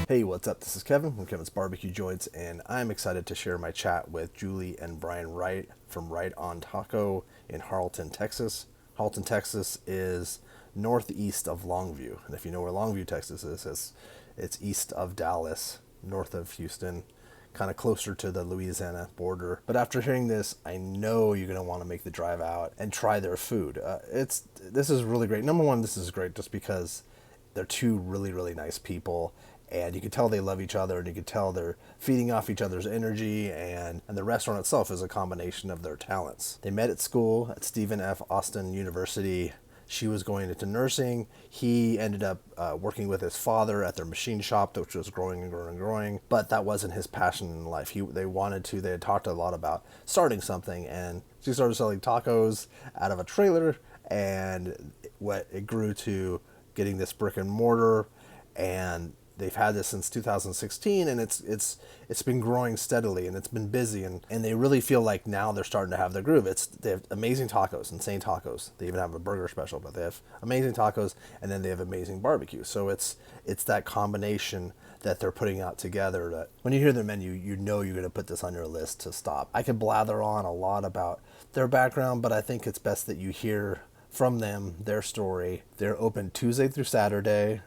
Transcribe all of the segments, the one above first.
Hey, what's up? This is Kevin from Kevin's Barbecue Joints, and I'm excited to share my chat with Julie and Brian Wright from Right on Taco in Harleton, Texas. Harleton, Texas is northeast of Longview, and if you know where Longview, Texas is, it's east of Dallas, north of Houston, kind of closer to the Louisiana border. But after hearing this, I know you're going to want to make the drive out and try their food. This is really great. Number one, this is great just because they're two really, really nice people, and you can tell they love each other, and you can tell they're feeding off each other's energy, and the restaurant itself is a combination of their talents. They met at school at Stephen F. Austin University. She was going into nursing. He ended up working with his father at their machine shop, which was growing and growing and growing. But that wasn't his passion in life. They had talked a lot about starting something, and she started selling tacos out of a trailer, and it grew to getting this brick and mortar, and they've had this since 2016, and it's been growing steadily, and it's been busy, and they really feel like now they're starting to have their groove. They have amazing tacos, insane tacos. They even have a burger special, but they have amazing tacos, and then they have amazing barbecue. So it's that combination that they're putting out together that when you hear their menu, you know you're going to put this on your list to stop. I could blather on a lot about their background, but I think it's best that you hear from them, their story. They're open Tuesday through Saturday.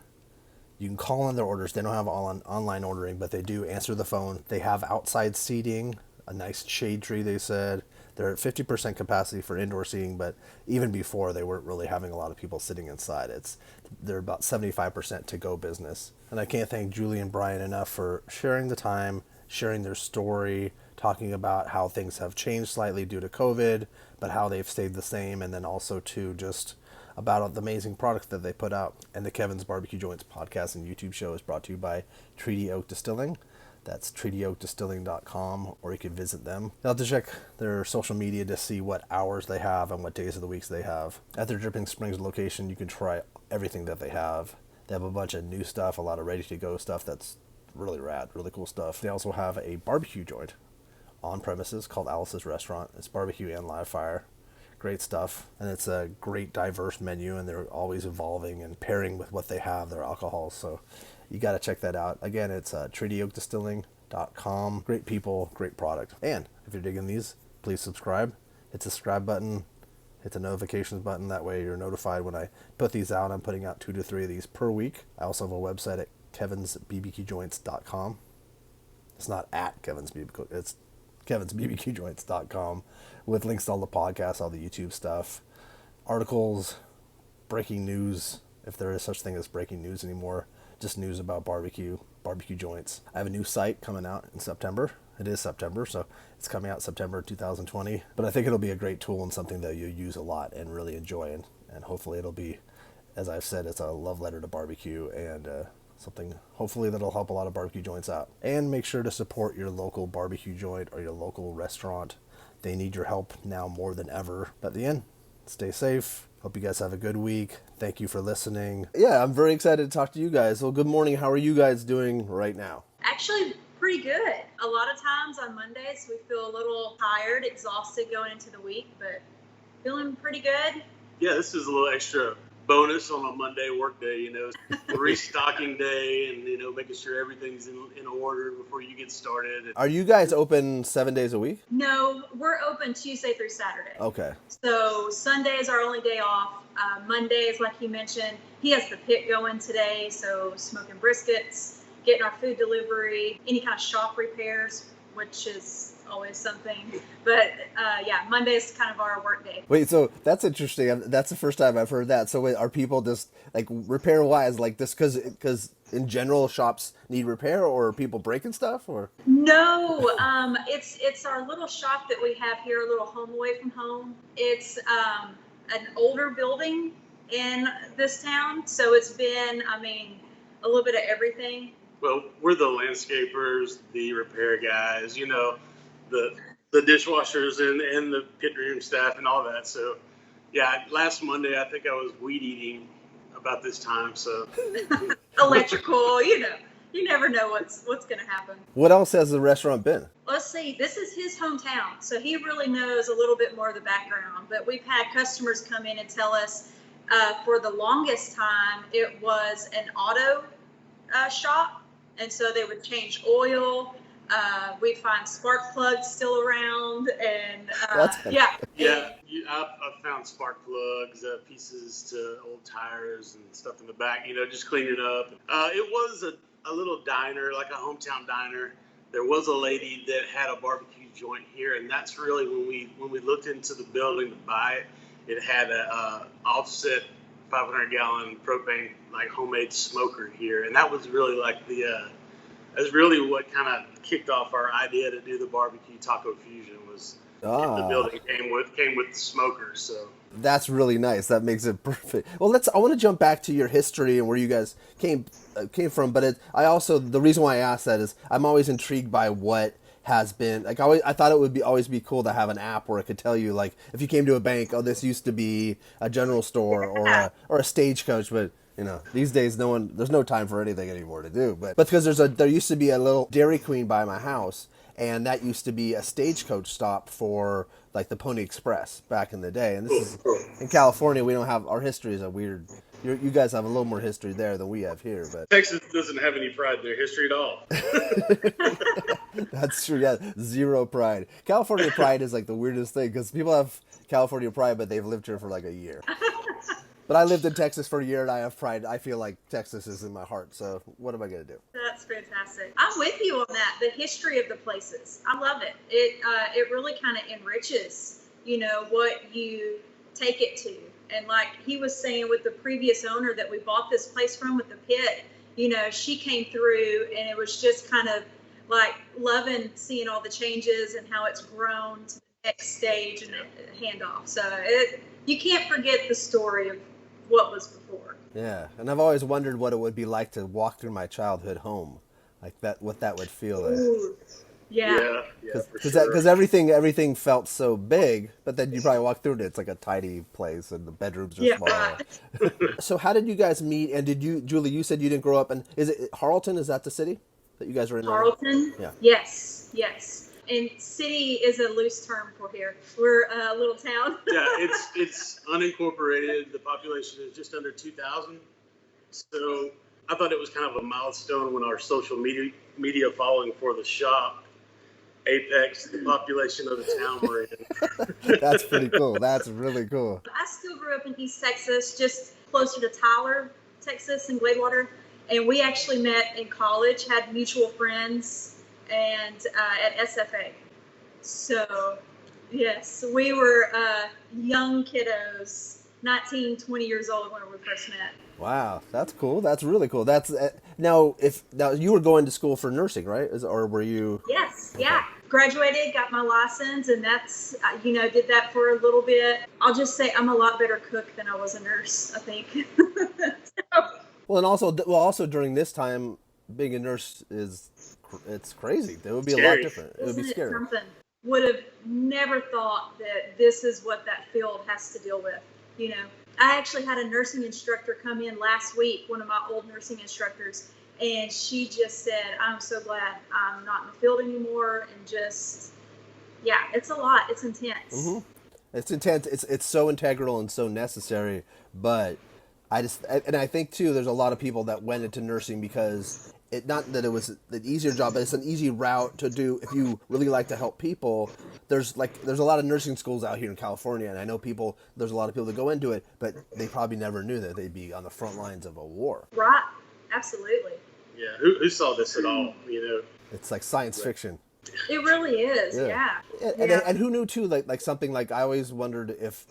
You can call in their orders. They don't have online ordering, but they do answer the phone. They have outside seating, a nice shade tree, they said. They're at 50% capacity for indoor seating, but even before, they weren't really having a lot of people sitting inside. They're about 75% to-go business. And I can't thank Julie and Brian enough for sharing the time, sharing their story, talking about how things have changed slightly due to COVID, but how they've stayed the same, and then also too just about the amazing products that they put out. And the Kevin's Barbecue Joints podcast and YouTube show is brought to you by Treaty Oak Distilling. That's treatyoakdistilling.com, or you can visit them. You'll have to check their social media to see what hours they have and what days of the weeks they have. At their Dripping Springs location, you can try everything that they have. They have a bunch of new stuff, a lot of ready-to-go stuff that's really rad, really cool stuff. They also have a barbecue joint on premises called Alice's Restaurant. It's barbecue and live fire. Great stuff, and it's a great diverse menu, and they're always evolving and pairing with what they have, their alcohols. So you got to check that out. Again, it's treatyoakdistilling.com. Great people, great product. And if you're digging these, please subscribe. Hit the subscribe button, hit the notifications button. That way you're notified when I put these out. I'm putting out 2 to 3 of these per week. I also have a website at kevinsbbqjoints.com. It's not at kevinsbbq, it's kevinsbbqjoints.com, with links to all the podcasts, all the YouTube stuff, articles, breaking news, if there is such thing as breaking news anymore, just news about barbecue joints. I have a new site coming out in September. It is September, so it's coming out September 2020. But I think it'll be a great tool and something that you'll use a lot and really enjoy. And hopefully it'll be, as I've said, it's a love letter to barbecue, and something hopefully that'll help a lot of barbecue joints out. And make sure to support your local barbecue joint or your local restaurant. They need your help now more than ever. But at the end, stay safe. Hope you guys have a good week. Thank you for listening. Yeah, I'm very excited to talk to you guys. Well, good morning. How are you guys doing right now? Actually, pretty good. A lot of times on Mondays, we feel a little tired, exhausted going into the week, but feeling pretty good. Yeah, this is a little extra bonus on a Monday work day, restocking day, and, making sure everything's in order before you get started. Are you guys open 7 days a week? No, we're open Tuesday through Saturday. Okay. So Sunday is our only day off. Mondays, like you mentioned, he has the pit going today, so smoking briskets, getting our food delivery, any kind of shop repairs, which is always something. But Monday is kind of our work day. Wait, so that's interesting. That's the first time I've heard that. So wait, are people just like repair wise like this because in general shops need repair, or are people breaking stuff, or? No, it's our little shop that we have here, a little home away from home. It's an older building in this town, so it's been, a little bit of everything. Well, we're the landscapers, the repair guys, the dishwashers and the pit room staff and all that. So, yeah, last Monday I think I was weed eating about this time. So, electrical, you never know what's going to happen. What else has the restaurant been? Let's see. This is his hometown, so he really knows a little bit more of the background. But we've had customers come in and tell us for the longest time it was an auto shop. And so they would change oil. We'd find spark plugs still around, and yeah. Yeah, I've found spark plugs, pieces to old tires and stuff in the back, just cleaning up. It was a little diner, like a hometown diner. There was a lady that had a barbecue joint here, and that's really when we looked into the building to buy it. It had a offset 500-gallon propane, like homemade smoker here, and that was really like that's really what kind of kicked off our idea to do the barbecue taco fusion. Was the building came with the smoker, so that's really nice. That makes it perfect. Well, I want to jump back to your history and where you guys came from. But the reason why I asked that is I'm always intrigued by what has been like. I thought it would always be cool to have an app where it could tell you, like, if you came to a bank, oh, this used to be a general store or a stagecoach, but these days there's no time for anything anymore to do. But because there used to be a little Dairy Queen by my house, and that used to be a stagecoach stop for like the Pony Express back in the day. And this is in California. We don't have, our history is a weird. You guys have a little more history there than we have here, but Texas doesn't have any pride in their history at all. That's true. Yeah, zero pride. California pride is like the weirdest thing because people have California pride, but they've lived here for like a year. But I lived in Texas for a year, and I have pride. I feel like Texas is in my heart. So what am I going to do? That's fantastic. I'm with you on that. The history of the places, I love it. It really kind of enriches, what you take it to. And like he was saying with the previous owner that we bought this place from with the pit, she came through, and it was just kind of like loving seeing all the changes and how it's grown to the next stage and the handoff. So you can't forget the story of what was before. Yeah, and I've always wondered what it would be like to walk through my childhood home, like that, what that would feel like. Ooh, yeah, because everything felt so big, but then you probably walk through it, it's like a tidy place, and the bedrooms are small. So how did you guys meet? And Julie, you said you didn't grow up, and is it Harleton? Is that the city that you guys were in? Harleton? Yeah. Yes. And city is a loose term for here. We're a little town. Yeah, it's unincorporated. The population is just under 2,000. So I thought it was kind of a milestone when our social media following for the shop apex the population of the town we're in. That's pretty cool. That's really cool. I still grew up in East Texas, just closer to Tyler, Texas, and Gladewater. And we actually met in college, had mutual friends, and at SFA. So, yes, we were young kiddos, 19, 20 years old when we first met. Wow, that's cool. That's really cool. That's now you were going to school for nursing, right? Or were you? Yes, okay. Yeah. Graduated, got my license, and that's did that for a little bit. I'll just say I'm a lot better cook than I was a nurse, I think. Well, and also during this time, being a nurse it's crazy. It would be scary. A lot different. It would be scary. Something. Would have never thought that this is what that field has to deal with. I actually had a nursing instructor come in last week, one of my old nursing instructors, and she just said, I'm so glad I'm not in the field anymore, and just, yeah, it's a lot. It's intense. Mm-hmm. It's intense. It's so integral and so necessary, but I think too, there's a lot of people that went into nursing because not that it was an easier job, but it's an easy route to do if you really like to help people. There's a lot of nursing schools out here in California, and I know there's a lot of people that go into it, but they probably never knew that they'd be on the front lines of a war. Right. Absolutely. Yeah. Who saw this at all? It's like science fiction. It really is. Yeah. And who knew too? Like something like I always wondered if.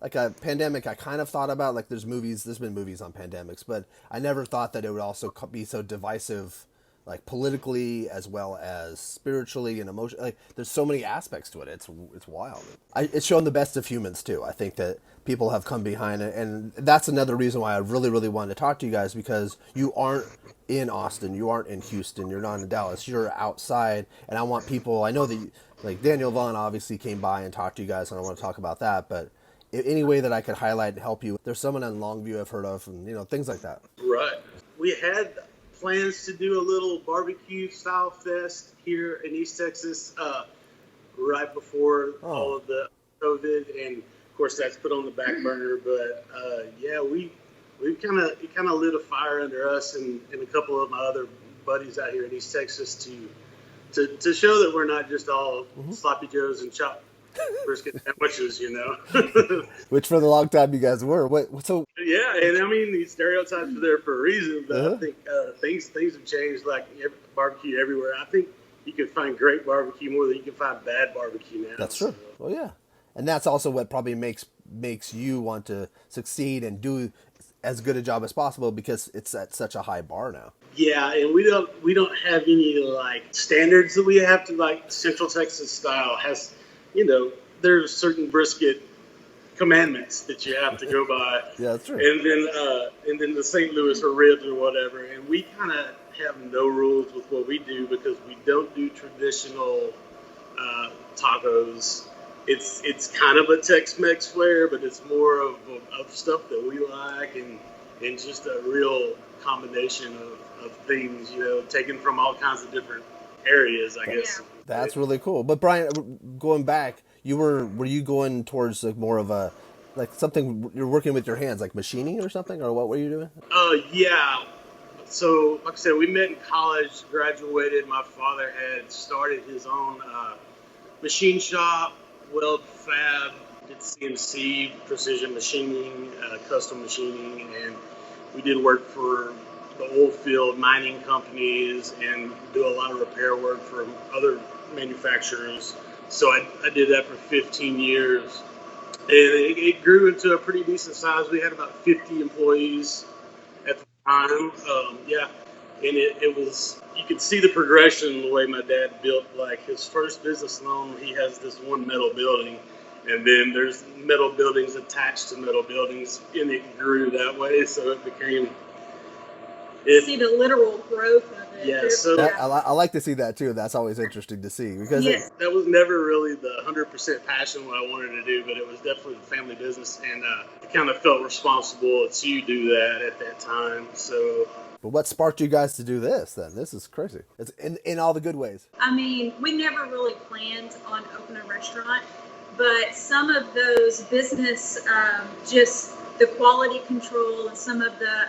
Like a pandemic, I kind of thought about, like, there's been movies on pandemics, but I never thought that it would also be so divisive, like politically as well as spiritually and emotionally. Like, there's so many aspects to it. It's wild. It's shown the best of humans too. I think that people have come behind it, and that's another reason why I really, really wanted to talk to you guys, because you aren't in Austin, you aren't in Houston, you're not in Dallas, you're outside, and I want people. I know that like Daniel Vaughn obviously came by and talked to you guys, and I want to talk about that, but. Any way that I could highlight and help you. There's someone in Longview I've heard of, and things like that. Right. We had plans to do a little barbecue style fest here in East Texas right before all of the COVID, and of course that's put on the back burner. But we kind of lit a fire under us and a couple of my other buddies out here in East Texas to show that we're not just all sloppy joes and chopped brisket sandwiches, Which for the long time you guys were. So Yeah, and I mean these stereotypes are there for a reason, but I think things have changed. Like barbecue everywhere. I think you can find great barbecue more than you can find bad barbecue now. that's true. Well, yeah, and that's also what probably makes you want to succeed and do as good a job as possible because it's at such a high bar now. Yeah, and we don't have any like standards that we have to like Central Texas style has, there's certain brisket commandments that you have to go by. Yeah, that's true. And then the St. Louis or ribs or whatever, and we kind of have no rules with what we do because we don't do traditional tacos. It's kind of a Tex-Mex flair, but it's more of stuff that we like and just a real combination of things, taken from all kinds of different areas, I guess. Yeah. That's really cool. But Brian, going back, were you going towards like more of a something you're working with your hands, like machining or something, or what were you doing? Yeah. So, like I said, we met in college, graduated. My father had started his own machine shop, weld fab, did CNC, precision machining, custom machining, and we did work for the oil field mining companies and do a lot of repair work for other manufacturers. So I did that for 15 years. And it grew into a pretty decent size. We had about 50 employees at the time. And it was, you could see the progression the way my dad built, like his first business loan, he has this one metal building. And then there's metal buildings attached to metal buildings, and it grew that way. So it became... see the literal growth of it. Yeah, so I like to see that too. That's always interesting to see because that was never really the 100% passion what I wanted to do, but it was definitely the family business, and I kind of felt responsible to do that at that time. So, but what sparked you guys to do this then? This is crazy. It's in all the good ways. I mean, we never really planned on opening a restaurant, but some of those business, just the quality control and some of the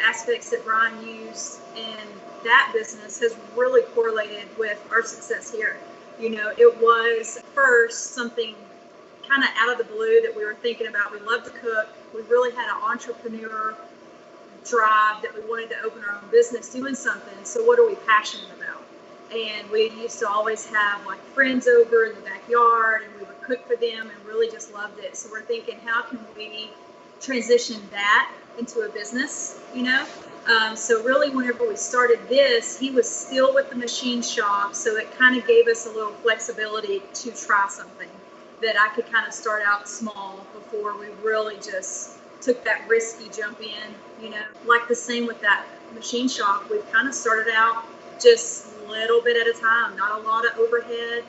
aspects that Brian used in that business has really correlated with our success here. It was first something kind of out of the blue that we were thinking about. We love to cook. We really had an entrepreneur drive that we wanted to open our own business doing something. So what are we passionate about? And we used to always have like friends over in the backyard, and we would cook for them and really just loved it. So we're thinking, how can we transition that into a business, So really whenever we started this, he was still with the machine shop. So it kind of gave us a little flexibility to try something that I could kind of start out small before we really just took that risky jump in, like the same with that machine shop. We've kind of started out just a little bit at a time, not a lot of overhead,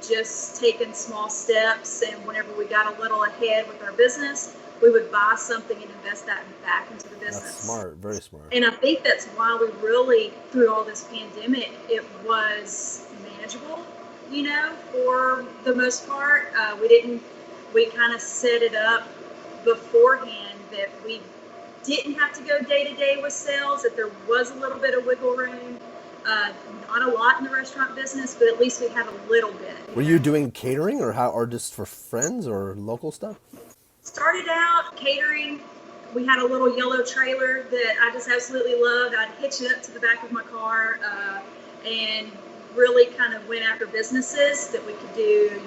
just taking small steps. And whenever we got a little ahead with our business, we would buy something and invest that back into the business. That's smart, very smart. And I think that's why we really, through all this pandemic, it was manageable, for the most part. We kind of set it up beforehand that we didn't have to go day to day with sales, that there was a little bit of wiggle room. Not a lot in the restaurant business, but at least we had a little bit. Were you doing catering or just for friends or local stuff? Started out catering. We had a little yellow trailer that I just absolutely loved. I'd hitch it up to the back of my car and really kind of went after businesses that we could do,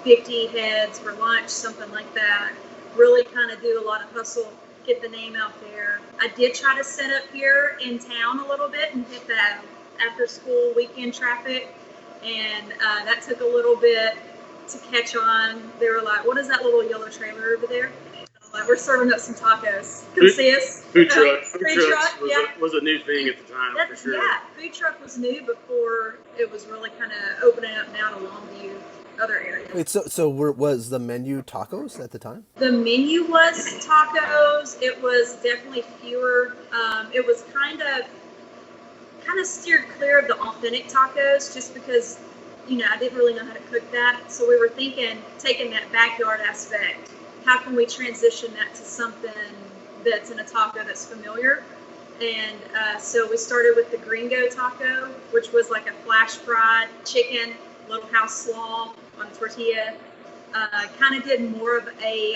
50 heads for lunch, something like that. Really kind of do a lot of hustle, get the name out there. I did try to set up here in town a little bit and hit that after school weekend traffic, and that took a little bit to catch on. They were like, what is that little yellow trailer over there? Like, we're serving up some tacos. Come see us. Food trucks was a new thing at the time, for sure. Yeah, food truck was new before it was really kind of opening up now to Longview, other areas. Wait, so was the menu tacos at the time? The menu was tacos. It was definitely fewer. It was kind of steered clear of the authentic tacos just because, I didn't really know how to cook that. So we were thinking, taking that backyard aspect, how can we transition that to something that's in a taco that's familiar? And so we started with the gringo taco, which was like a flash fried chicken, little house slaw on tortilla. Kind of did more of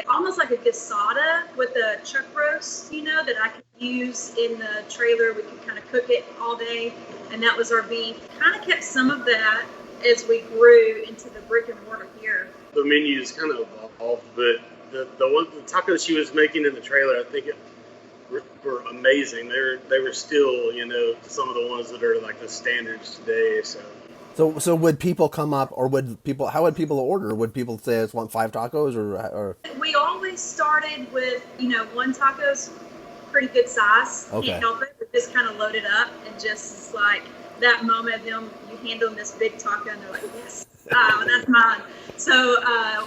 almost like a gasada with a chuck roast, that I could use in the trailer. We could kind of cook it all day, and that was our beef. Kind of kept some of that as we grew into the brick and mortar here. The menus kind of evolved, but the tacos she was making in the trailer, I think were amazing. They were still, some of the ones that are like the standards today. So would people come up, or how would people order? Would people say, I just want 5 tacos, or? We always started with, one taco's pretty good size. Okay. Can't help it. We just kind of load it up, and just it's like that moment of them, you hand them this big taco, and they're like, yes, that's mine. So I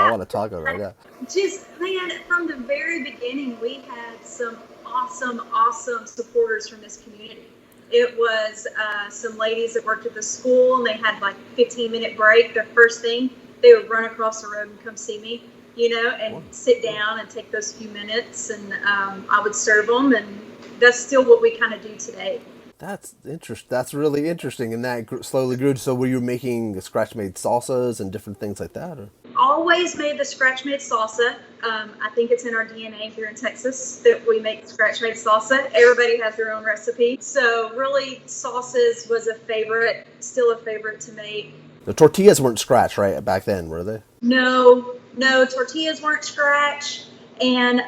want a taco, right? Yeah. Just, man, from the very beginning, we had some awesome supporters from this community. It was some ladies that worked at the school, and they had like 15-minute break. Their first thing, they would run across the road and come see me, and sit down and take those few minutes, and I would serve them, and that's still what we kind of do today. That's interesting. That's really interesting, and that slowly grew. So were you making scratch-made salsas and different things like that? Or? Always made the scratch-made salsa. I think it's in our DNA here in Texas that we make scratch-made salsa. Everybody has their own recipe. So really, salsas was a favorite, still a favorite to make. The tortillas weren't scratch, right, back then, were they? No, tortillas weren't scratch. And,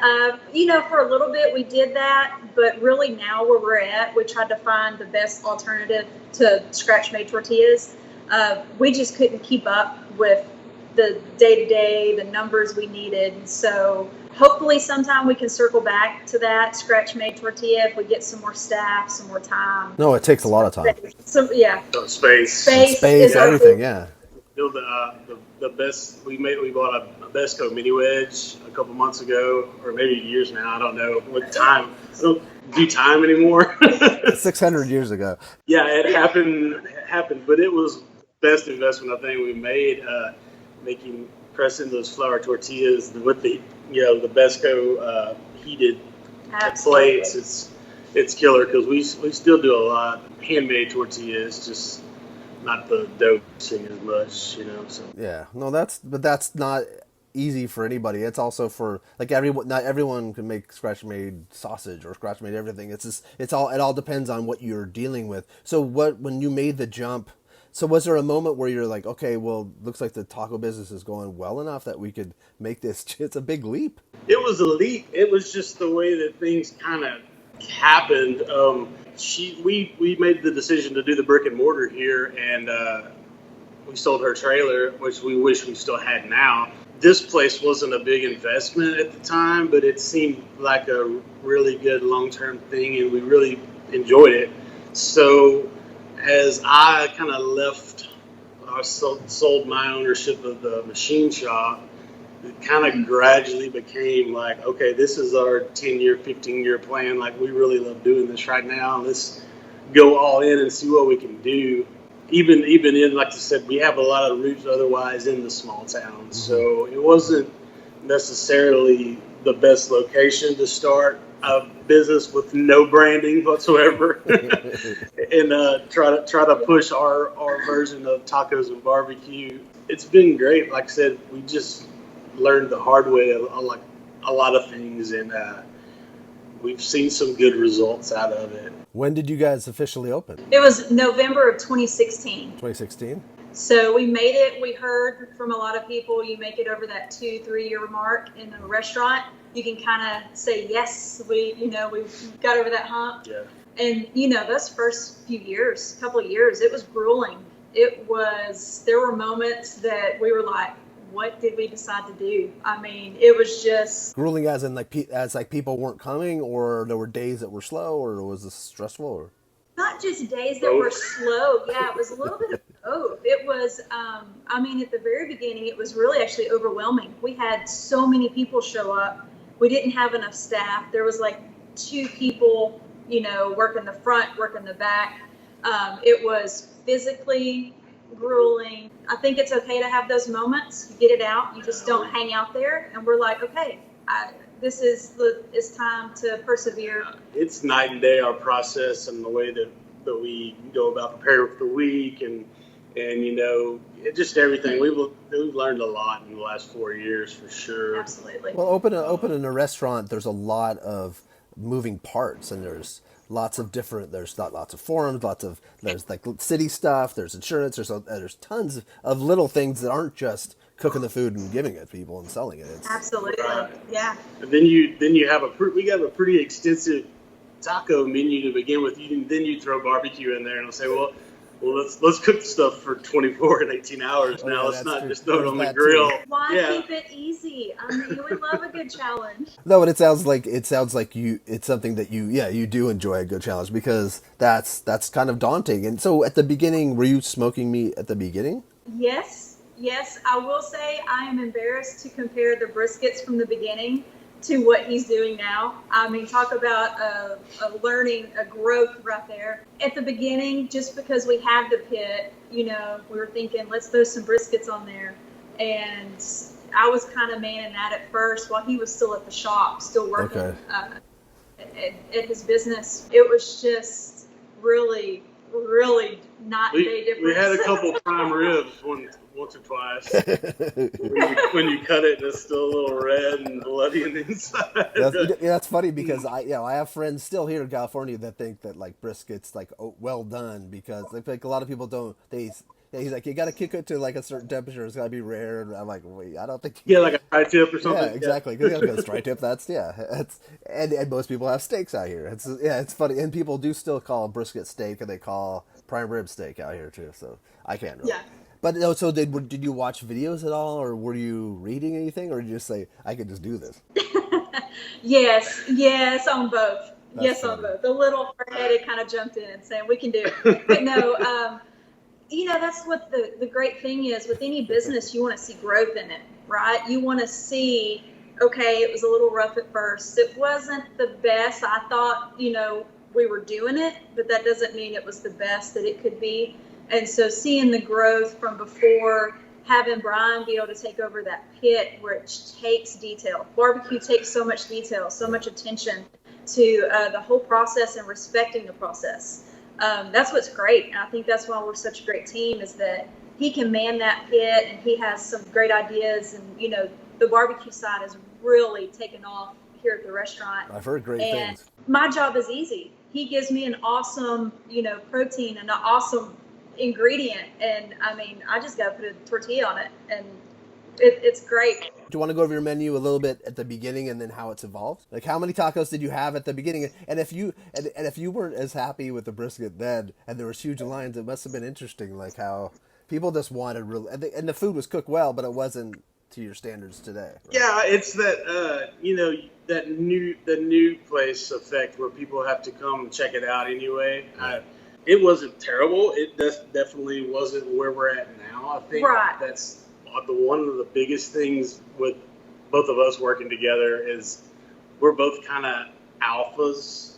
for a little bit we did that, but really now where we're at, we tried to find the best alternative to scratch-made tortillas. We just couldn't keep up with the day-to-day, the numbers we needed. So hopefully sometime we can circle back to that scratch-made tortilla if we get some more staff, some more time. No, it takes a lot of time. So, yeah. Space, everything, yeah. The best we bought a Besco mini wedge a couple months ago, or maybe years now. I don't know what time. I don't do time anymore. 600 years ago. Yeah, it happened, but it was best investment I think we made. Pressing those flour tortillas with the Besco heated plates. It's killer because we still do a lot handmade tortillas, just not the dough mixing as much, So yeah, no, that's not easy for anybody. It's also for like not everyone can make scratch made sausage or scratch made everything. It all depends on what you're dealing with. So when you made the jump, so was there a moment where you're like, okay, well, looks like the taco business is going well enough that we could make this? It's a big leap. It was a leap. It was just the way that things kind of happened. We made the decision to do the brick and mortar here, and we sold her trailer, which we wish we still had now. This place wasn't a big investment at the time, but it seemed like a really good long-term thing, and we really enjoyed it. So as I kind of left, I sold my ownership of the machine shop, it kind of gradually became like, okay, this is our 10-year, 15-year plan. Like, we really love doing this right now. Let's go all in and see what we can do. Even in, like I said, we have a lot of roots otherwise in the small towns. So it wasn't necessarily the best location to start a business with no branding whatsoever and try to push our version of tacos and barbecue. It's been great. Like I said, we just learned the hard way a lot of things, and we've seen some good results out of it. When did you guys officially open? It was November of 2016. 2016? So we made it. We heard from a lot of people, you make it over that 2-3 year mark in a restaurant, you can kind of say, yes, we got over that hump. Yeah. And, those first couple of years, it was grueling. There were moments that we were like, what did we decide to do? I mean, it was just grueling, as in like people weren't coming, or there were days that were slow, or was this stressful? Or not just days that were slow. Yeah, it was a little bit of both. It was, at the very beginning, it was really actually overwhelming. We had so many people show up. We didn't have enough staff. There was like 2 people, working the front, working the back. It was physically grueling. I think it's okay to have those moments. You get it out. You just don't hang out there. And we're like, okay, it's time to persevere. It's night and day, our process and the way that we go about preparing for the week, and just everything. We've learned a lot in the last 4 years for sure. Absolutely. Well, opening a restaurant, there's a lot of moving parts, and there's lots of forums, there's like city stuff, there's insurance, there's tons of little things that aren't just cooking the food and giving it to people and selling it. Absolutely. Yeah. And then we have a pretty extensive taco menu to begin with. Then you throw barbecue in there, and I'll say, well, let's cook stuff for 24 and 18 hours now. Let's not just throw it on the grill. Why keep it easy? I mean, we love a good challenge. No, and it sounds like it's something that you do enjoy a good challenge, because that's kind of daunting. And so at the beginning, were you smoking meat at the beginning? Yes, I will say I am embarrassed to compare the briskets from the beginning to what he's doing now. I mean, talk about a growth right there. At the beginning, just because we have the pit, we were thinking, let's throw some briskets on there. And I was kind of manning that at first while he was still at the shop, still working at his business. It was just really, really not day difference. We had a couple prime ribs once or twice. when you cut it, it's still a little red and bloody on the inside. That's funny, because I have friends still here in California that think that like brisket's like well done, because like a lot of people don't. He's like, you got to cook it to like a certain temperature. It's got to be rare. And I'm like, wait, I don't think. Like a tri-tip or something. Yeah, exactly. Because tri-tip, and most people have steaks out here. It's funny, and people do still call a brisket steak, and they call prime rib steak out here too. So I can't really. Yeah. But no, so did you watch videos at all, or were you reading anything, or did you just say, I could just do this? Yes, on both. That's funny. On both. The little hard-headed kind of jumped in saying, we can do it. But no, that's what the great thing is with any business. You want to see growth in it, right? You want to see, okay, it was a little rough at first. It wasn't the best. I thought, we were doing it, but that doesn't mean it was the best that it could be. And so seeing the growth from before, having Brian be able to take over that pit, which takes detail. Barbecue takes so much detail, so much attention to the whole process and respecting the process. That's what's great. And I think that's why we're such a great team, is that he can man that pit, and he has some great ideas. And, the barbecue side has really taken off here at the restaurant. I've heard great things. My job is easy. He gives me an awesome, protein and an awesome ingredient, and I mean, I just gotta put a tortilla on it, and it's great. Do you want to go over your menu a little bit at the beginning, and then how it's evolved? Like, how many tacos did you have at the beginning? And if you weren't as happy with the brisket then, and there was huge lines, it must have been interesting, like how people just wanted and the food was cooked well, but it wasn't to your standards today. Right? Yeah, it's that the new place effect where people have to come and check it out anyway. It wasn't terrible. It definitely wasn't where we're at now. I think that's one of the biggest things with both of us working together is we're both kind of alphas,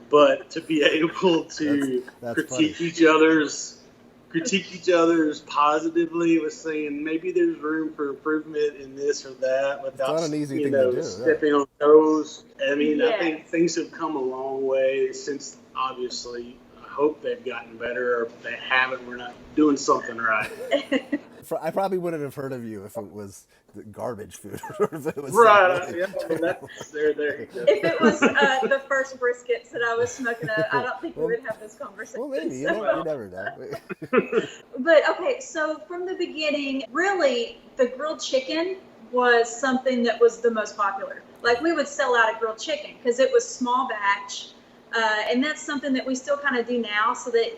but to be able to critique each other's positively with saying maybe there's room for improvement in this or that without stepping on toes. I mean, I think things have come a long way since, obviously. Hope they've gotten better, or if they haven't, we're not doing something right. I probably wouldn't have heard of you if it was garbage food, or if it was right. Yeah, I mean, there you go. If it was the first briskets that I was smoking, I don't think we would have this conversation. Well, maybe you never know. But okay, so from the beginning, really, the grilled chicken was something that was the most popular. Like, we would sell out a grilled chicken because it was small batch. And that's something that we still kind of do now, so that,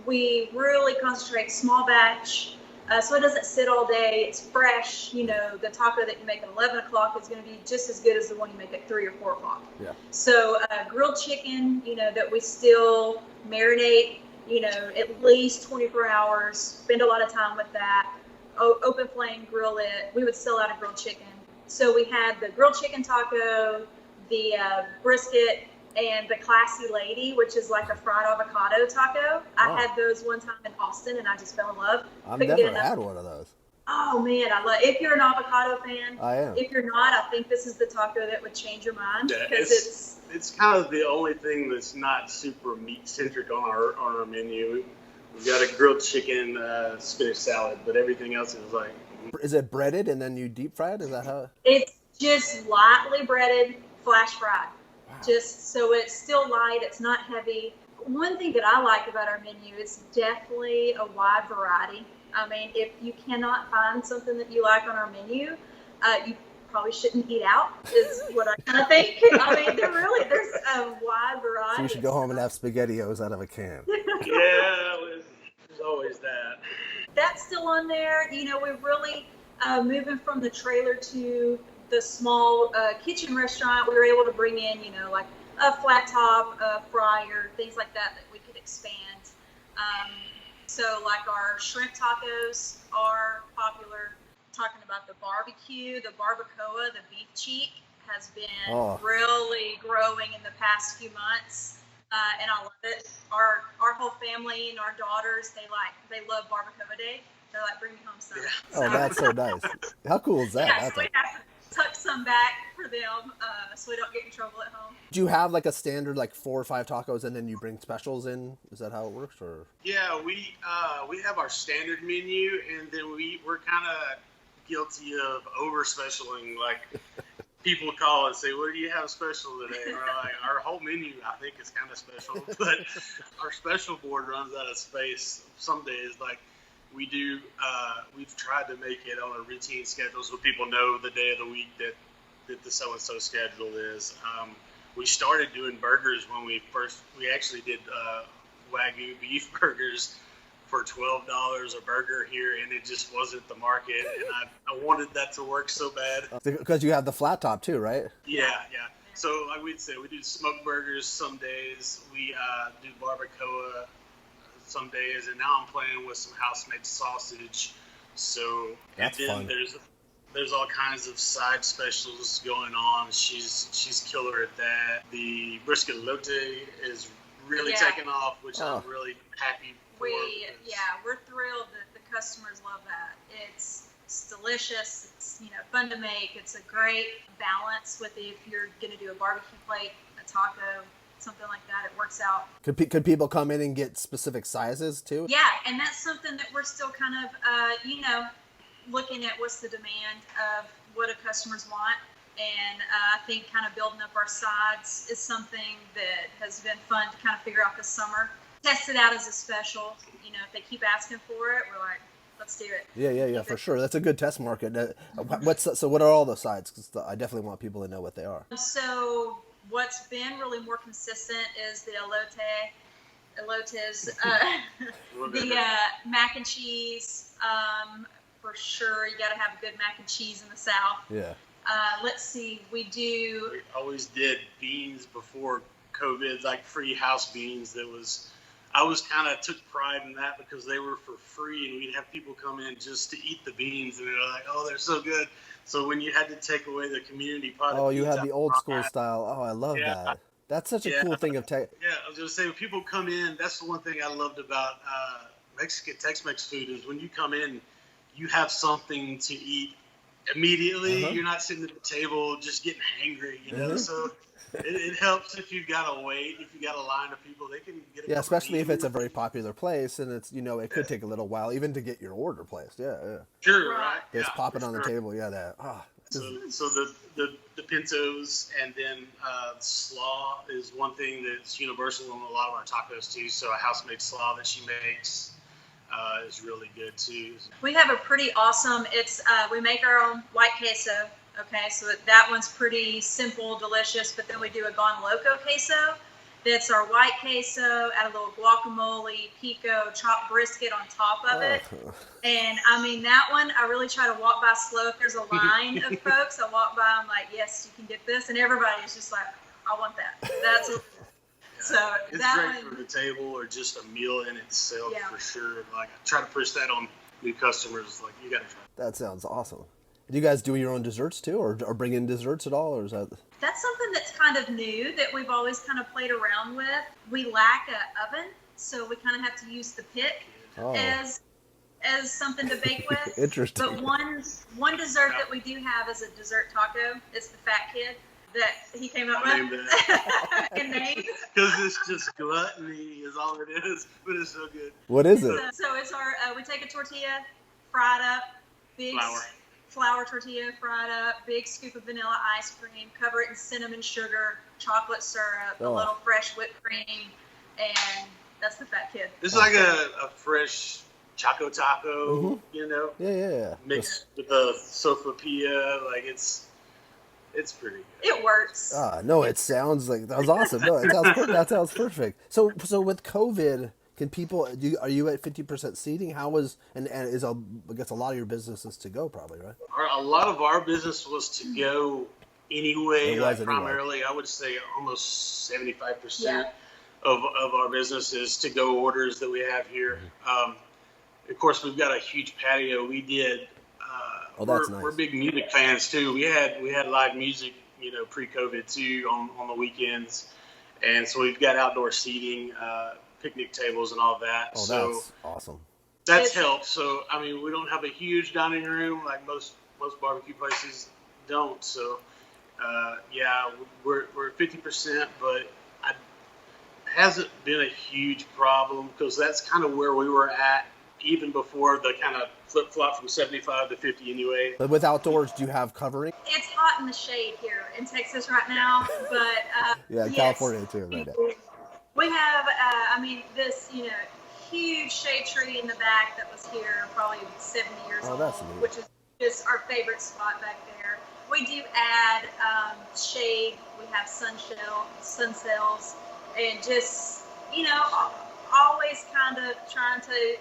we really concentrate small batch, so it doesn't sit all day. It's fresh. The taco that you make at 11 o'clock is going to be just as good as the one you make at 3 or 4 o'clock. Yeah. So grilled chicken, that we still marinate, at least 24 hours, spend a lot of time with that, open flame, grill it. We would sell out a grilled chicken. So we had the grilled chicken taco, the brisket, and the Classy Lady, which is like a fried avocado taco. I had those one time in Austin, and I just fell in love. I've never had one of those. Oh man, if you're an avocado fan. I am. If you're not, I think this is the taco that would change your mind Yeah, because it's kind of the only thing that's not super meat centric on our menu. We've got a grilled chicken, spinach salad, but everything else is like. Is it breaded and then you deep fry it? Is that how? it's just lightly breaded, flash fried. Wow. Just so it's still light, it's not heavy. One thing that I like about our menu is definitely a wide variety. I mean, if you cannot find something that you like on our menu, you probably shouldn't eat out, is what I kind of think. I mean, there's a wide variety. So you should go home and have SpaghettiOs out of a can. Yeah, there's always that. That's still on there. You know, we're really moving from the trailer to the small kitchen restaurant. We were able to bring in, like a flat top, a fryer, things like that we could expand. So like our shrimp tacos are popular. Talking about the barbecue, the barbacoa, the beef cheek has been really growing in the past few months. And I love it. Our whole family and our daughters, they love barbacoa day. They're like, bring me home some. Yeah. Oh, that's so nice. How cool is that? Yeah, so we have to tuck some back for them so we don't get in trouble at home. Do you have like a standard like 4 or 5 tacos and then you bring specials in? Is that how it works? Or Yeah, we have our standard menu, and then we're kind of guilty of over specialing. Like people call and say, "What do you have special today?" And we're like, our whole menu, I think, is kind of special, but our special board runs out of space some days. Like we do, we've tried to make it on a routine schedule so people know the day of the week that the so and so schedule is. We started doing burgers when we actually did Wagyu beef burgers for $12 a burger here, and it just wasn't the market, and I wanted that to work so bad. because you have the flat top too, right? Yeah. So like we'd say, we do smoked burgers some days, we do barbacoa some days, and now I'm playing with some house-made sausage. So That's and then fun. there's all kinds of side specials going on. She's killer at that. The brisket lote is really taking off, which I'm really happy for. We're thrilled that the customers love that. It's delicious. It's fun to make. It's a great balance with if you're gonna do a barbecue plate, a taco, something like that. It works out. Could people come in and get specific sizes too? Yeah, and that's something that we're still kind of looking at what's the demand of what do customers want. And I think kind of building up our sides is something that has been fun to kind of figure out this summer. Test it out as a special. If they keep asking for it, we're like, let's do it. Yeah, for sure. That's a good test market. What are all the sides? Because I definitely want people to know what they are. So what's been really more consistent is the elotes, the mac and cheese. For sure, you got to have good mac and cheese in the South. Yeah. Let's see, we always did beans before COVID, like free house beans. I was kind of took pride in that because they were for free, and we'd have people come in just to eat the beans, and they're like, "Oh, they're so good." So when you had to take away the community pot, you had the old school style. Oh, I love that. That's such a cool thing of tech. Yeah, I was just saying, when people come in, that's the one thing I loved about Mexican Tex-Mex food is when you come in, you have something to eat immediately. You're not sitting at the table just getting hangry, So it helps if you've got to wait. If you got a line of people, they can get. Yeah, especially if it's a very popular place and it's it could take a little while even to get your order placed. Yeah. Sure, right. It's popping on the table. Yeah, that. So the pintos and then slaw is one thing that's universal in a lot of our tacos too. So a house-made slaw that she makes is really good too. We have a pretty awesome. We make our own white queso. Okay, so that one's pretty simple, delicious. But then we do a Gone Loco queso. That's our white queso, add a little guacamole, pico, chopped brisket on top of it. And I mean, that one, I really try to walk by slow. If there's a line of folks, I walk by, I'm like, yes, you can get this. And everybody's just like, I want that. That's what. So it's that great for the table or just a meal in itself for sure. Like I try to push that on new customers. Like you got to try. That sounds awesome. Do you guys do your own desserts too, or bring in desserts at all, or is that? That's something that's kind of new that we've always kind of played around with. We lack an oven, so we kind of have to use the pick as something to bake with. Interesting. But one dessert that we do have is a dessert taco. It's the Fat Kid that he came up with. And named. Because it's just gluttony is all it is, but it's so good. What is it? So it's our, we take a tortilla, fried up, big flour tortilla, fried up, big scoop of vanilla ice cream, cover it in cinnamon sugar, chocolate syrup, a little fresh whipped cream, and that's the Fat Kid. It's like a fresh Choco Taco, you know? Yeah. Mixed with a sopapilla, like it's pretty good. It works. No, it sounds like that was awesome. No, that sounds perfect. So with COVID, can people are you at 50% seating? How was and is I guess a lot of your businesses to go probably, right? A lot of our business was to go anyway. Primarily, anyway. I would say almost 75% of our business is to go orders that we have here. Of course, we've got a huge patio. We did. That's nice. We're big music fans too. We had live music, you know, pre-COVID too on the weekends, and so we've got outdoor seating, picnic tables, and all that. So that's awesome. That's helped. So I mean, we don't have a huge dining room like most barbecue places don't. So we're 50%, but it hasn't been a huge problem because that's kind of where we were at even before the kind of flip-flop from 75 to 50 anyway. But with outdoors, do you have covering? It's hot in the shade here in Texas right now, but yes, California too right now. We have, this, huge shade tree in the back that was here probably 70 years old, which is just our favorite spot back there. We do add shade. We have sun cells, and just, always kind of trying to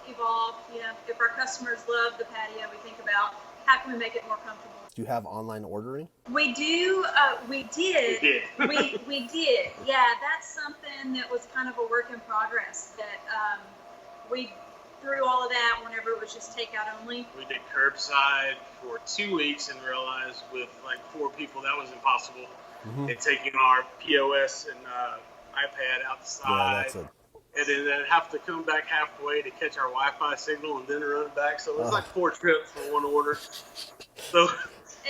evolve. If our customers love the patio, we think about how can we make it more comfortable. Do you have online ordering? We do. We did. We did. Yeah, that's something that was kind of a work in progress. That we through all of that whenever it was just takeout only. We did curbside for 2 weeks and realized with like 4 people that was impossible. And taking our POS and iPad outside. And then have to come back halfway to catch our Wi-Fi signal and then run back. So it was like 4 trips for one order. So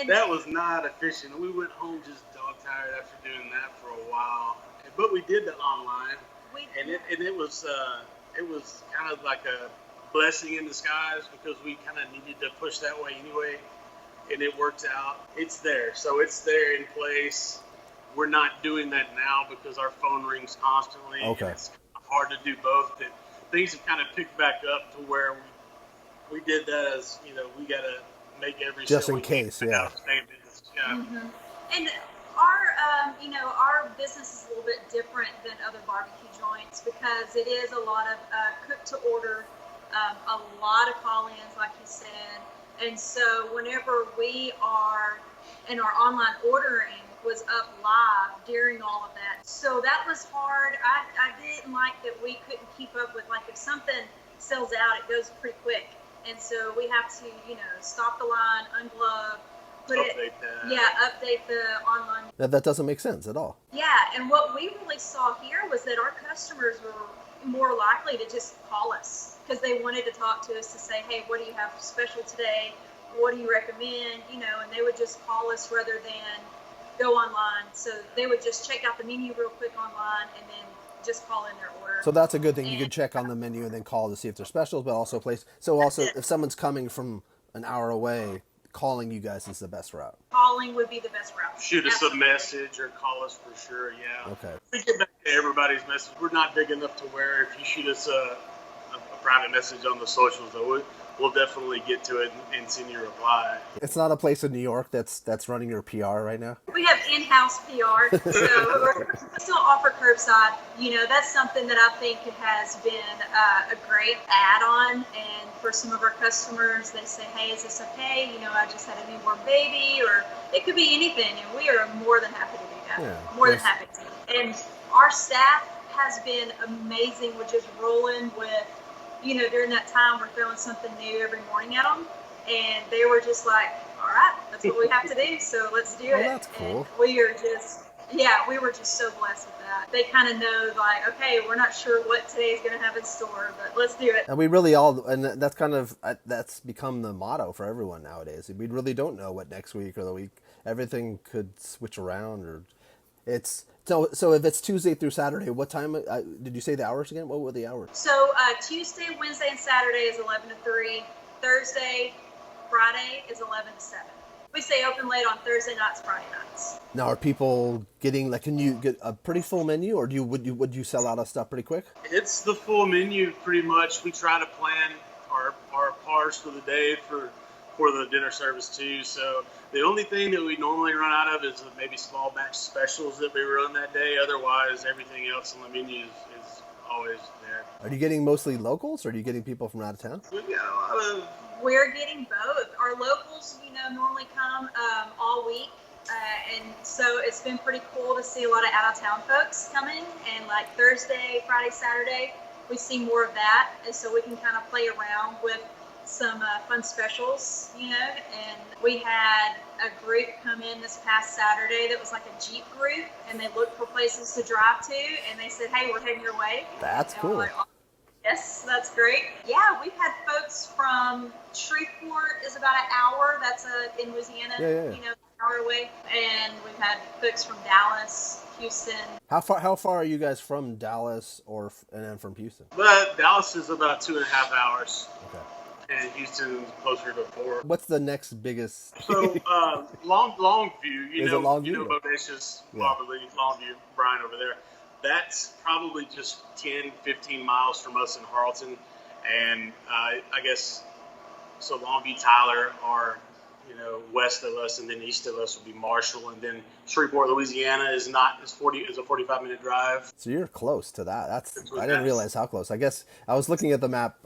that was not efficient. We went home just dog tired after doing that for a while. But we did that online, and it was kind of like a blessing in disguise because we kind of needed to push that way anyway, and it worked out. It's there, so it's there in place. We're not doing that now because our phone rings constantly. Okay. It's hard to do both. That things have kind of picked back up to where we did that as we got to make every just in case, And our business is a little bit different than other barbecue joints because it is a lot of cook to order, a lot of call-ins, like you said, and so whenever we are in our online ordering was up live during all of that. So that was hard. I didn't like that we couldn't keep up with, like, if something sells out, it goes pretty quick. And so we have to, stop the line, unglove, update the online. That doesn't make sense at all. Yeah, and what we really saw here was that our customers were more likely to just call us because they wanted to talk to us to say, hey, what do you have special today? What do you recommend? And they would just call us rather than go online. So they would just check out the menu real quick online and then just call in their order. So that's a good thing. You can check on the menu and then call to see if they're specials, but also place. So also, if someone's coming from an hour away, calling you guys is the best route. Calling would be the best route. Shoot us a message or call us for sure. Yeah. Okay. We get back to everybody's message. We're not big enough to where if you shoot us a private message on the socials, though, we'll definitely get to it and send you a reply. It's not a place in New York that's running your PR right now? We have in-house PR, so we still offer curbside. That's something that I think has been a great add-on. And for some of our customers, they say, hey, is this okay? I just had a newborn baby, or it could be anything. And we are more than happy to do that. Yeah, more than happy to. And our staff has been amazing with just rolling with, during that time, we're throwing something new every morning at them. And they were just like, all right, that's what we have to do, so let's do it. That's cool. And we are just Yeah, we were just so blessed with that. They kind of know, like, okay, we're not sure what today's going to have in store, but let's do it. And we really all, and that's kind of, that's become the motto for everyone nowadays. We really don't know what next week or the week, everything could switch around, or it's, so if it's Tuesday through Saturday, what time, did you say the hours again? What were the hours? So Tuesday, Wednesday, and Saturday is 11 to 3. Thursday, Friday is 11 to 7. We stay open late on Thursday nights, Friday nights. Now, are people getting, like, can you get a pretty full menu, or would you sell out of stuff pretty quick? It's the full menu pretty much. We try to plan our cars for the day for the dinner service too. So the only thing that we normally run out of is maybe small batch specials that we run that day. Otherwise, everything else on the menu is always there. Are you getting mostly locals, or are you getting people from out of town? We got a lot of. We're getting both. Our locals, normally come all week. And so it's been pretty cool to see a lot of out-of-town folks coming. And like Thursday, Friday, Saturday, we see more of that. And so we can kind of play around with some fun specials, And we had a group come in this past Saturday that was like a Jeep group. And they looked for places to drive to. And they said, hey, we're heading your way. That's cool. Like, yes, that's great. Yeah, we've had folks from Shreveport is about an hour. That's in Louisiana, Yeah. An hour away. And we've had folks from Dallas, Houston. How far are you guys from Dallas and then from Houston? But Dallas is about 2.5 hours. Okay. And Houston's closer to 4. What's the next biggest? So Longview, Is it Longview? Bodacious, Yeah. probably Longview, Brian over there. That's probably just 10, 15 miles from us in Harleton. And I guess, so Longview, Tyler are, west of us, and then east of us would be Marshall. And then Shreveport, Louisiana is a 45-minute drive. So you're close to that. I didn't realize how close. I guess I was looking at the map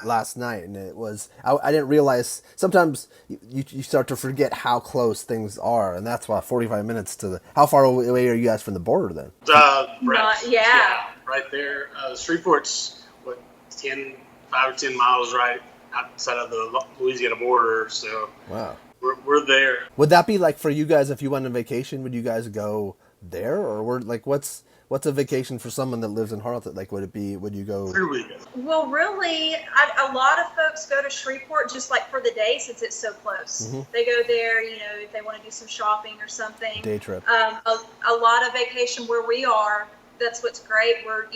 last night, and it was, I didn't realize, sometimes you start to forget how close things are, and that's why 45 minutes how far away are you guys from the border then? Right there. Shreveport's, 5 or 10 miles right outside of the Louisiana border, so wow. We're there. Would that be like for you guys if you went on vacation? Would you guys go there, or what's a vacation for someone that lives in Harleton? Like, would you go? Well, really, a lot of folks go to Shreveport just like for the day since it's so close. Mm-hmm. They go there, if they want to do some shopping or something. Day trip. A lot of vacation where we are. That's what's great. We're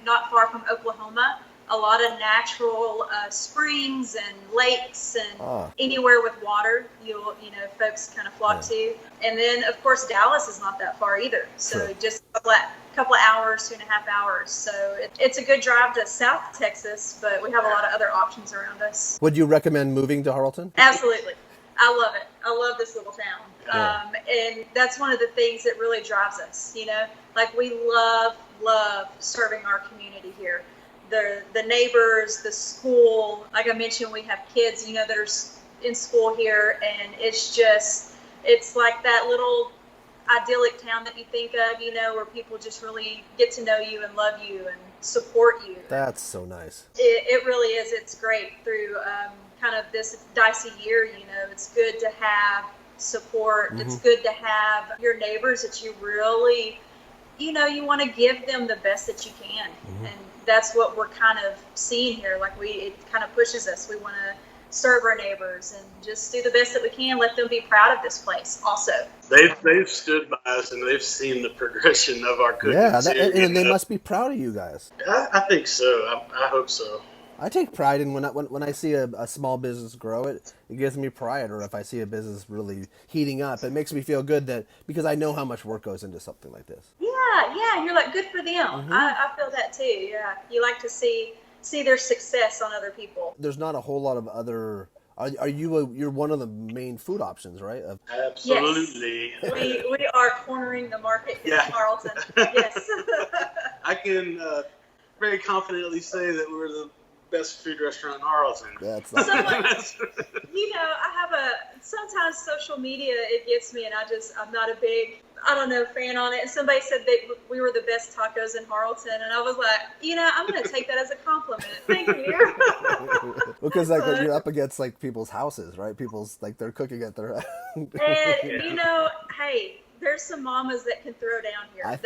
not far from Oklahoma. A lot of natural springs and lakes and anywhere with water, folks kind of flock to. And then, of course, Dallas is not that far either. So just a couple of hours, 2.5 hours. So it's a good drive to South Texas, but we have a lot of other options around us. Would you recommend moving to Harleton? Absolutely. I love it. I love this little town. Yeah. And that's one of the things that really drives us, Like we love serving our community here. The neighbors, the school, like I mentioned, we have kids, that are in school here, and it's like that little idyllic town that you think of, where people just really get to know you and love you and support you. That's so nice. It really is. It's great through kind of this dicey year, it's good to have support. Mm-hmm. It's good to have your neighbors that you really, you want to give them the best that you can. Mm-hmm. And that's what we're kind of seeing here. Like it kind of pushes us. We want to serve our neighbors and just do the best that we can. Let them be proud of this place also. They've stood by us and they've seen the progression of our cooking. Yeah, and they must be proud of you guys. I think so. I hope so. I take pride in when I see a small business grow. It gives me pride. Or if I see a business really heating up, it makes me feel good because I know how much work goes into something like this. Yeah, you're like, good for them. Mm-hmm. I feel that too. Yeah, you like to see their success on other people. There's not a whole lot of other. You're one of the main food options, right? Absolutely. Yes. we are cornering the market here in Harleton. Yes. I can very confidently say that we're the best food restaurant in Harleton. That's I have sometimes social media, it gets me, and I'm not a big, fan on it. And somebody said that we were the best tacos in Harleton, and I was like, I'm going to take that as a compliment. Thank you. Because when you're up against people's houses, right? People's they're cooking at their. And hey, There's some mamas that can throw down here. I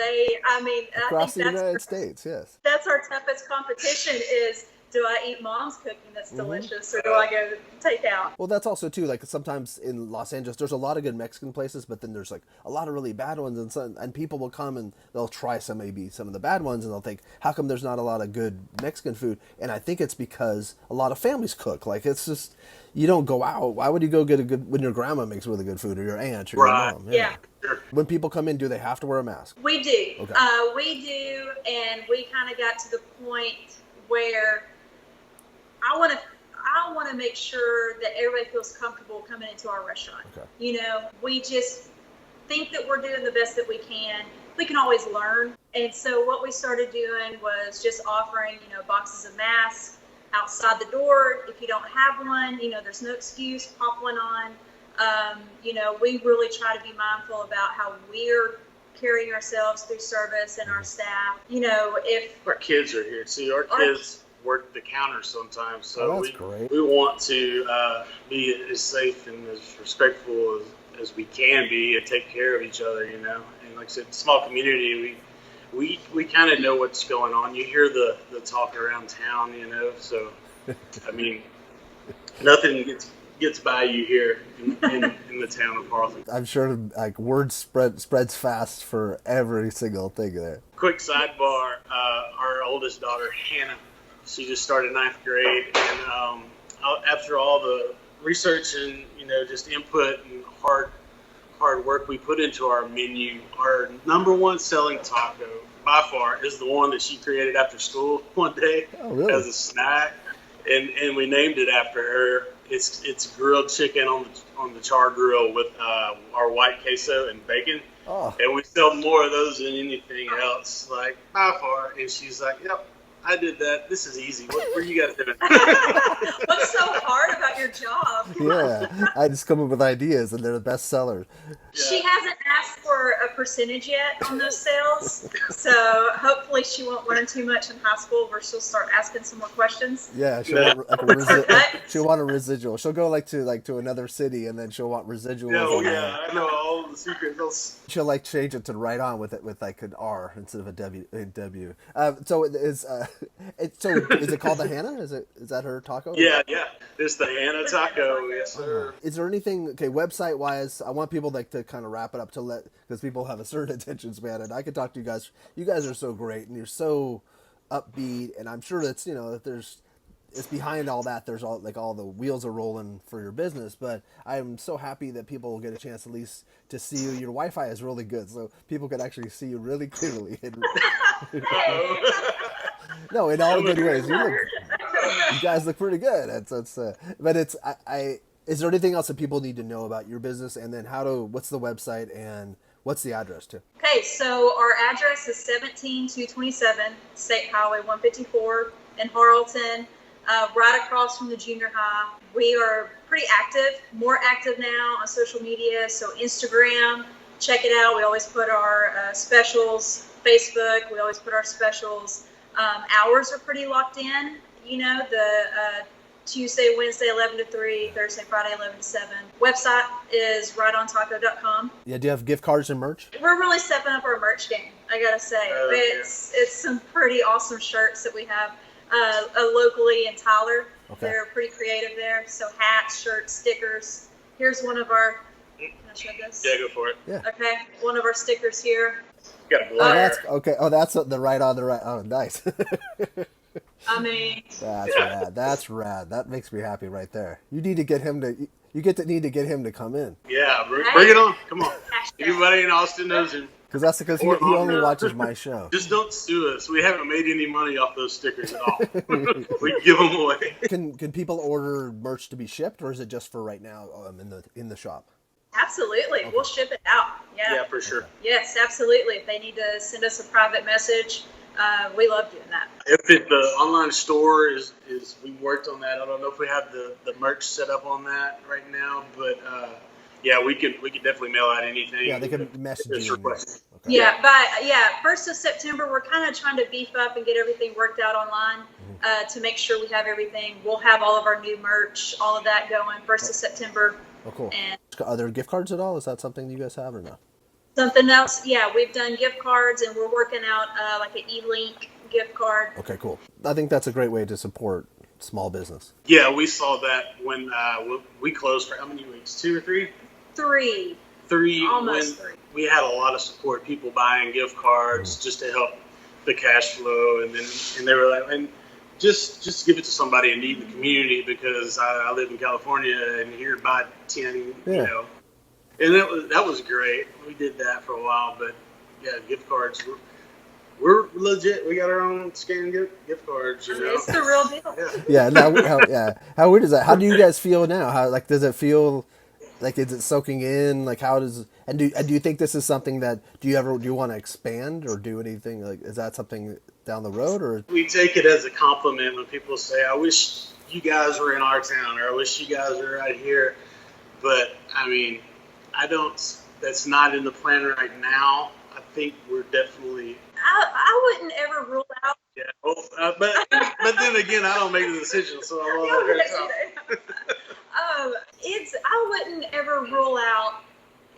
I Across the think United States, yes. that's our toughest competition is, do I eat mom's cooking that's delicious or do I go take out? Well, that's also too, like, sometimes in Los Angeles there's a lot of good Mexican places, but then there's like a lot of really bad ones, and people will come and they'll try some of the bad ones, and they'll think, how come there's not a lot of good Mexican food? And I think it's because a lot of families cook. Like, it's just, you don't go out. Why would you go get a good, when your grandma makes really good food, or your aunt, or your mom? Yeah. When people come in, do they have to wear a mask? We do. Okay. We do, and we kind of got to the point where I want to make sure that everybody feels comfortable coming into our restaurant. Okay. You know, we just think that we're doing the best that we can. We can always learn. And so what we started doing was just offering, boxes of masks outside the door. If you don't have one, there's no excuse, pop one on. We really try to be mindful about how we're carrying ourselves through service and our staff. If our kids are here, see, our kids work the counter sometimes, so we want to be as safe and as respectful as we can be and take care of each other, And like I said, small community, we kind of know what's going on. You hear the talk around town, So, I mean, nothing gets by you here in the town of Harleton. I'm sure like word spreads fast for every single thing there. Quick sidebar: our oldest daughter, Hannah. She just started 9th grade, and after all the research and just input and hard work we put into our menu, our number one selling taco by far is the one that she created after school one day as a snack, and we named it after her. It's grilled chicken on the char grill with our white queso and bacon, and we sell more of those than anything else, like by far. And she's like, "Yep, I did that. This is easy. What were you guys doing?" What's so hard about your job? Yeah, I just come up with ideas, and they're the best sellers. Yeah. She hasn't asked for a percentage yet on those sales, so hopefully she won't learn too much in high school where she'll start asking some more questions. Yeah, she'll want a residual. She'll go to another city, and then she'll want residuals. Yeah, I know all the secrets. She'll change it to right on with like an R instead of a W. So is it called the Hannah? Is that her taco? Yeah. It's the Hannah taco. Yes, sir. Is there anything website wise? I want people to kind of wrap it up because people have a certain attention span, and I could talk to you guys. You guys are so great, and you're so upbeat, and I'm sure that's that it's behind all that. There's all the wheels are rolling for your business, but I'm so happy that people will get a chance at least to see you. Your Wi-Fi is really good, so people can actually see you really clearly. No, in all good ways. You guys look pretty good. Is there anything else that people need to know about your business, and then what's the website and what's the address too? Okay, so our address is 17227 State Highway 154 in Harleton, right across from the junior high. We are pretty active, more active now on social media, so Instagram, check it out. We always put our specials. Facebook, we always put our specials. Hours are pretty locked in. The Tuesday, Wednesday, 11 to 3, Thursday, Friday, 11 to 7. Website is rightontaco.com. Yeah, do you have gift cards and merch? We're really stepping up our merch game, I gotta say. It's some pretty awesome shirts that we have locally in Tyler. Okay. They're pretty creative there. So hats, shirts, stickers. Here's one of our, can I show this? Yeah, go for it. Yeah. Okay, one of our stickers here. Got a blur. That's the right on the right. Oh, nice. I mean, that's rad. That's rad. That makes me happy right there. You need to get him to. You need to get him to come in. Yeah, bring it on. Come on. Everybody in Austin knows him. Because he only watches my show. Just don't sue us. We haven't made any money off those stickers at all. We give them away. Can people order merch to be shipped, or is it just for right now in the shop? Absolutely. Okay. We'll ship it out. Yeah, for sure. Yes, absolutely. If they need to send us a private message, we love doing that. If the online store is we worked on that. I don't know if we have the merch set up on that right now, but yeah, we could definitely mail out anything. Yeah, they can message you. Okay. Yeah, but 1st of September, we're kind of trying to beef up and get everything worked out online to make sure we have everything. We'll have all of our new merch, all of that going 1st of September. Oh, cool. And are there gift cards at all? Is that something you guys have or no? Something else, yeah, we've done gift cards, and we're working out like an E-Link gift card. Okay, cool. I think that's a great way to support small business. Yeah, we saw that when we closed for how many weeks? 2 or 3? 3. When Almost 3. we had a lot of support, people buying gift cards just to help the cash flow, and they were like, and just give it to somebody in need in the community, because I live in California and here buy 10, you know, and that was great. We did that for a while, but yeah, gift cards. We're legit. We got our own scan gift cards. You know? It's the real deal. Yeah. How weird is that? How do you guys feel now? How, like, does it feel like, is it soaking in? Like, how does, and do you think this is something that, do you want to expand or do anything? Like, is that something down the road, or? We take it as a compliment when people say, I wish you guys were in our town, or I wish you guys were right here. But I mean, that's not in the plan right now. I think we're definitely. I wouldn't ever rule out. Yeah, but then again, I don't make the decision, so I won't. I wouldn't ever rule out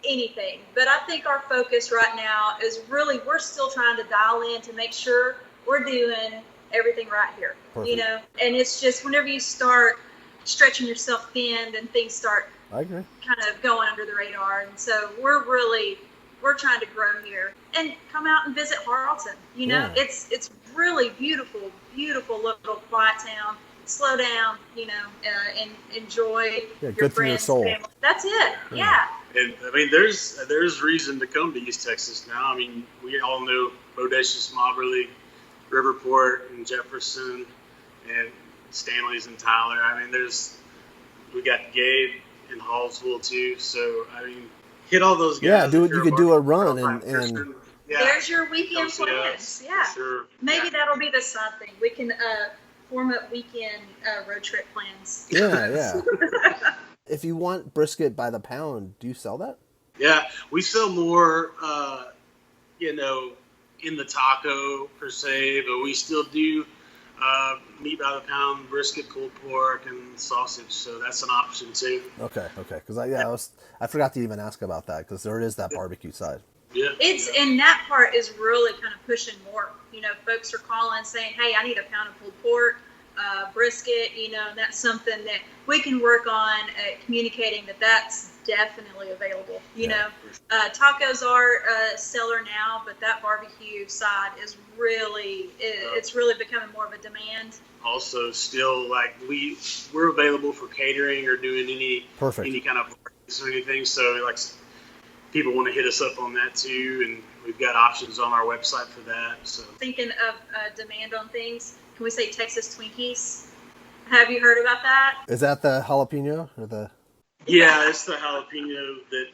anything, but I think our focus right now is really, we're still trying to dial in to make sure we're doing everything right here. Perfect. You know, and it's just whenever you start stretching yourself thin, then things start I agree. kind of going under the radar, and so we're trying to grow here and come out and visit Harleton. You know, it's really beautiful little quiet town. Slow down, you know, and enjoy your good for your friends, soul. family. That's it. Yeah. And I mean, there's reason to come to East Texas now. I mean, we all know Bodacious, Moberly, Riverport, and Jefferson, and Stanley's and Tyler. I mean, we got Gabe in Hallsville too. So I mean, hit all those guys. Yeah, you could do a run and There's your weekend plans. Yeah. Sure. Maybe that'll be the side thing. We can form up weekend road trip plans. Yeah. If you want brisket by the pound, do you sell that? Yeah, we sell more, you know, in the taco per se, but we still do meat by the pound, brisket, pulled pork, and sausage. So that's an option too. Okay. Because I forgot to even ask about that, because there is that barbecue side. Yeah. And that part is really kind of pushing more. You know, folks are calling saying, hey, I need a pound of pulled pork, brisket, you know, and that's something that we can work on communicating that's definitely available. You know, tacos are a seller now, but that barbecue side is really, it's really becoming more of a demand. Also, still, like, we're available for catering or doing any kind of parties or anything. So, like, people want to hit us up on that too, and we've got options on our website for that. So, thinking of demand on things, can we say Texas Twinkies? Have you heard about that? Is that the jalapeno or the? Yeah, it's the jalapeno that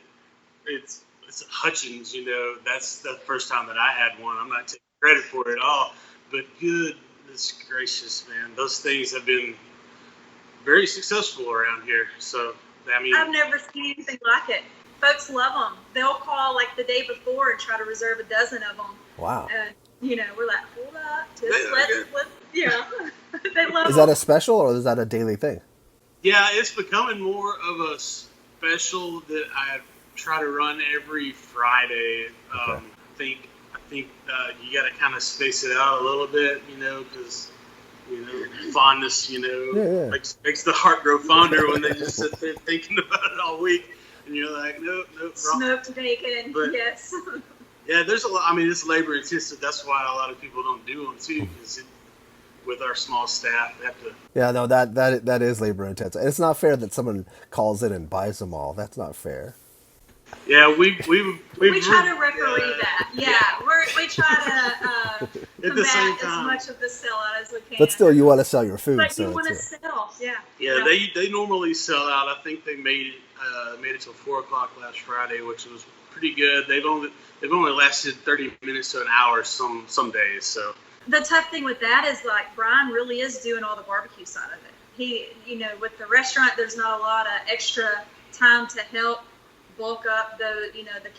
it's Hutchins. You know, that's the first time that I had one. I'm not taking credit for it all, but goodness gracious, man, those things have been very successful around here. So, I mean, I've never seen anything like it. Folks love them. They'll call like the day before and try to reserve a dozen of them. Wow. You know, we're like, hold up, let's yeah. They love Is that a special or is that a daily thing? Yeah, it's becoming more of a special that I try to run every Friday. I think you got to kind of space it out a little bit, you know, because, you know, fondness, you know, makes the heart grow fonder when they just sit there thinking about it all week. And you're like, nope, wrong. Smoked bacon, but, yes. Yeah, there's a lot. I mean, it's labor intensive. That's why a lot of people don't do them too, because with our small staff, they have to. Yeah, no, that is labor intensive. It's not fair that someone calls in and buys them all. That's not fair. Yeah, we try to referee that. Yeah, we try to combat as much of the sellout as we can. But still, you want to sell your food. But you want to sell, yeah. They normally sell out. I think they made it till 4:00 last Friday, which was pretty good. They've only lasted 30 minutes to an hour some days. So the tough thing with that is, like, Brian really is doing all the barbecue side of it. He, you know, with the restaurant, there's not a lot of extra time to help bulk up the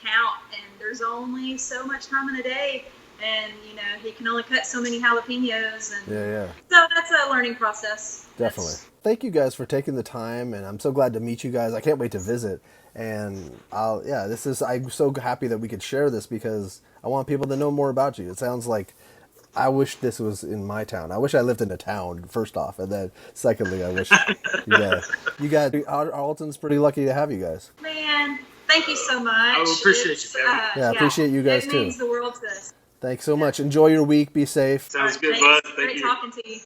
count, and there's only so much time in a day, and you know he can only cut so many jalapenos, and so that's a learning process. Definitely. thank you guys for taking the time, and I'm so glad to meet you guys. I can't wait to visit. And I'm so happy that we could share this because I want people to know more about you. It sounds like I wish this was in my town. I wish I lived in a town, first off, and then secondly, I wish you guys, Harleton's pretty lucky to have you guys. Man, thank you so much. I appreciate you, Kevin. Yeah, I appreciate you guys it too. means the world to us. Thanks so much. Enjoy your week. Be safe. Sounds good, Thanks. bud. Thank Great you. talking to you.